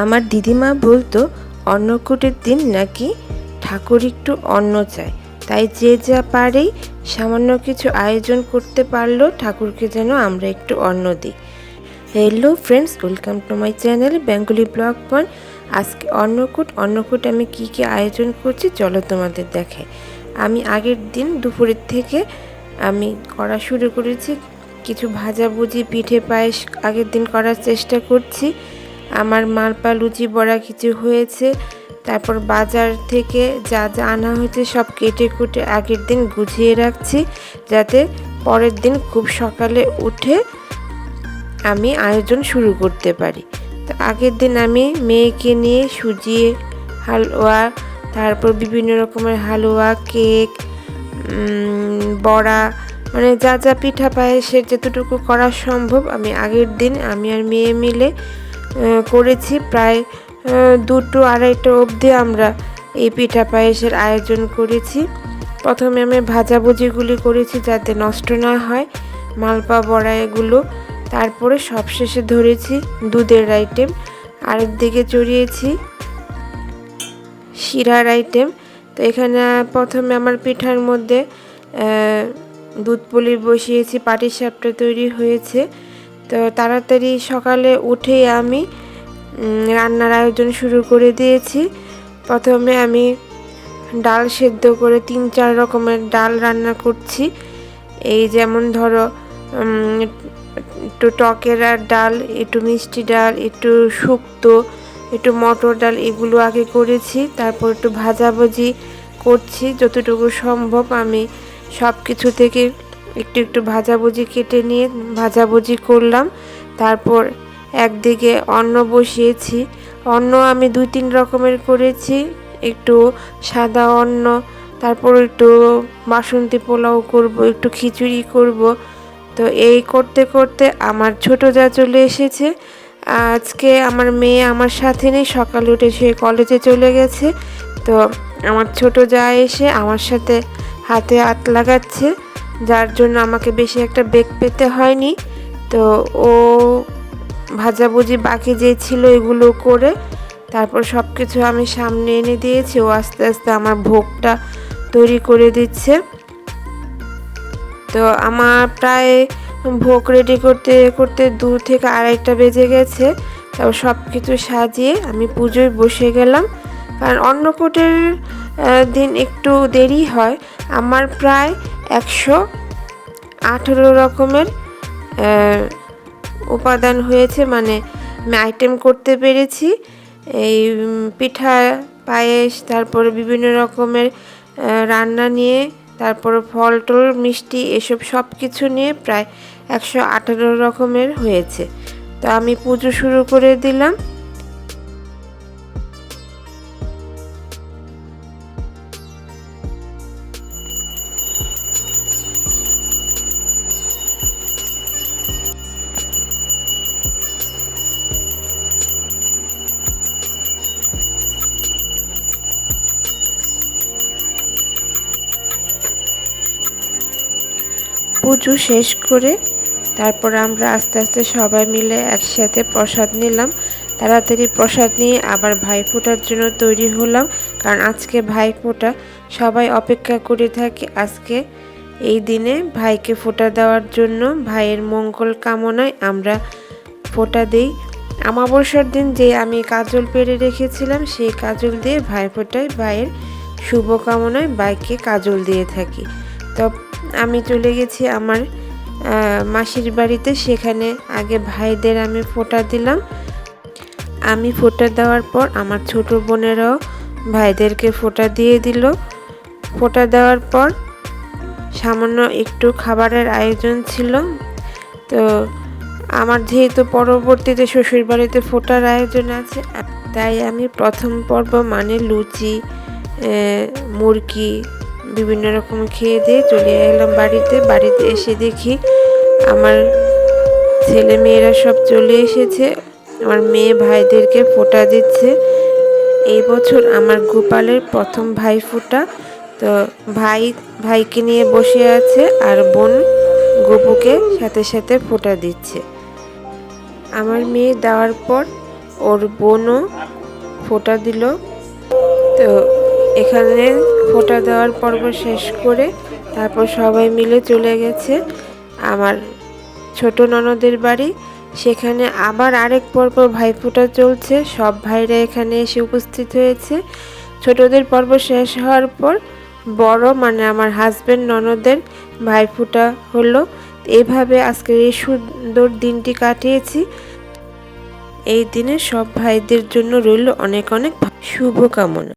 আমার দিদিমা বলতো অন্নকূটের দিন নাকি ঠাকুর একটু অন্ন চায়, তাই যে যা পারেই সামান্য কিছু আয়োজন করতে পারলো ঠাকুরকে যেন আমরা একটু অন্ন দিই। Hello friends, welcome to my channel Bengali blog point. আজকে অন্নকূট আমি কি কি আয়োজন করছি চলো তোমাদের দেখাই। আমি আগের দিন দুপুরের থেকে আমি করা শুরু করেছি। কিছু ভাজাভুজি, পিঠে পায়েস আগের দিন করার চেষ্টা করছি। আমার মালপা, লুচি, বড়া কিছু হয়েছে। তারপর বাজার থেকে যা যা আনা হয়েছে সব কেটে কুটে আগের দিন গুছিয়ে রাখছি, যাতে পরের দিন খুব সকালে উঠে আমি আয়োজন শুরু করতে পারি। তো আগের দিন আমি মেয়েকে নিয়ে সুজি হালুয়া, তারপর বিভিন্ন রকমের হালুয়া, কেক, বড়া, মানে যা যা পিঠা পায়েসের যতটুকু করা সম্ভব আমি আগের দিন আমি আর মেয়ে মিলে করেছি। প্রায় 2টো 2:30টা অবধি আমরা এই পিঠা পায়েসের আয়োজন করেছি। প্রথমে আমি ভাজাভুজিগুলি করেছি যাতে নষ্ট না হয়, মালপা, বড়া এগুলো। তারপরে সবশেষে ধরেছি দুধের আইটেম, আরেকদিকে চড়িয়েছি শিরার আইটেম। তো এখানে প্রথমে আমার পিঠার মধ্যে দুধ পুলি বসিয়েছি, পাটিসাপটা তৈরি হয়েছে। তো তাড়াতাড়ি সকালে উঠেই আমি রান্নার আয়োজন শুরু করে দিয়েছি। প্রথমে আমি ডাল সেদ্ধ করে 3-4 রকমের ডাল রান্না করছি। এই যেমন ধরো একটু টকের ডাল, একটু মিষ্টি ডাল, একটু শুক্তো, একটু মটর ডাল, এগুলো আগে করেছি। তারপর একটু ভাজাভুজি করছি, যতটুকু সম্ভব আমি সব কিছু থেকে একটু একটু ভাজাভুজি কেটে নিয়ে ভাজাভুজি করলাম। তারপর একদিকে অন্ন বসিয়েছি। অন্ন আমি 2-3 রকমের করেছি, একটু সাদা অন্ন, তারপর একটু বাসন্তী পোলাও করব, একটু খিচুড়ি করব। তো এই করতে করতে আমার ছোট যা চলে এসেছে। আজকে আমার মেয়ে আমার সাথে নেই, সকালে উঠে সে কলেজে চলে গেছে। তো আমার ছোট যা এসে আমার সাথে হাতে হাত লাগাচ্ছে, যার জন্য আমাকে বেশি একটা বেগ পেতে হয়নি। তো ও ভাজাভুজি বাকি যে ছিল এগুলো করে তারপর সব কিছু আমি সামনে এনে দিয়েছি। ও আস্তে আস্তে আমার ভোগটা তৈরি করে দিচ্ছে। তো আমার প্রায় ভোগ রেডি করতে করতে 2 থেকে 2:30টা বেজে গেছে। তারপর সব কিছু সাজিয়ে আমি পুজোয় বসে গেলাম, কারণ অন্নকূটের দিন একটু দেরি হয়। আমার প্রায় 118 রকমের উপাদান হয়েছে, মানে আমি আইটেম করতে পেরেছি। এই পিঠা পায়েস, তারপরে বিভিন্ন রকমের রান্না নিয়ে, তারপরে ফল টল মিষ্টি এসব সব কিছু নিয়ে প্রায় 118 রকমের হয়েছে। তো আমি পুজো শুরু করে দিলাম। পুজো শেষ করে তারপর আমরা আস্তে আস্তে সবাই মিলে একসাথে প্রসাদ নিলাম। তাড়াতাড়ি প্রসাদ নিয়ে আবার ভাইফোঁটার জন্য তৈরি হলাম, কারণ আজকে ভাইফোঁটা সবাই অপেক্ষা করে থাকে। আজকে এই দিনে ভাইকে ফোঁটা দেওয়ার জন্য, ভাইয়ের মঙ্গল কামনায় আমরা ফোঁটা দিই। অমাবস্যার দিন যে আমি কাজল পেরে রেখেছিলাম, সেই কাজল দিয়ে ভাইফোঁটায় ভাইয়ের শুভ কামনায় ভাইকে কাজল দিয়ে থাকি। তো আমি চলে গেছি আমার মাসির বাড়িতে, সেখানে আগে ভাইদের আমি ফোঁটা দিলাম। আমি ফোঁটা দেওয়ার পর আমার ছোট বোনেরাও ভাইদেরকে ফোঁটা দিয়ে দিল। ফোঁটা দেওয়ার পর সামান্য একটু খাবারের আয়োজন ছিল। তো আমার যেহেতু পরবর্তীতে শ্বশুর বাড়িতে ফোঁটার আয়োজন আছে, তাই আমি প্রথম পর্ব মানে লুচি, মুরগি বিভিন্ন রকম খেয়ে দিয়ে চলে এলাম বাড়িতে এসে দেখি আমার ছেলে মেয়েরা সব চলে এসেছে। আমার মেয়ে ভাইদেরকে ফোঁটা দিচ্ছে। এই বছর আমার গোপালের প্রথম ভাই ফোঁটা। তো ভাইকে নিয়ে বসে আছে, আর বোন গোপুকে সাথে সাথে ফোঁটা দিচ্ছে। আমার মেয়ে দেওয়ার পর ওর বোনও ফোঁটা দিল। তো এখানে ফোঁটা দেওয়ার পর্ব শেষ করে তারপর সবাই মিলে চলে গেছে আমার ছোট ননদের বাড়ি। সেখানে আবার আরেক পর্ব ভাইফোঁটা চলছে, সব ভাইরা এখানে এসে উপস্থিত হয়েছে। ছোটদের পর্ব শেষ হওয়ার পর বড় মানে আমার হাজবেন্ড ননদের ভাইফোঁটা হলো। এইভাবে আজকের এই সুন্দর দিনটি কাটিয়েছি। এই দিনে সব ভাইদের জন্য রইল অনেক অনেক শুভকামনা।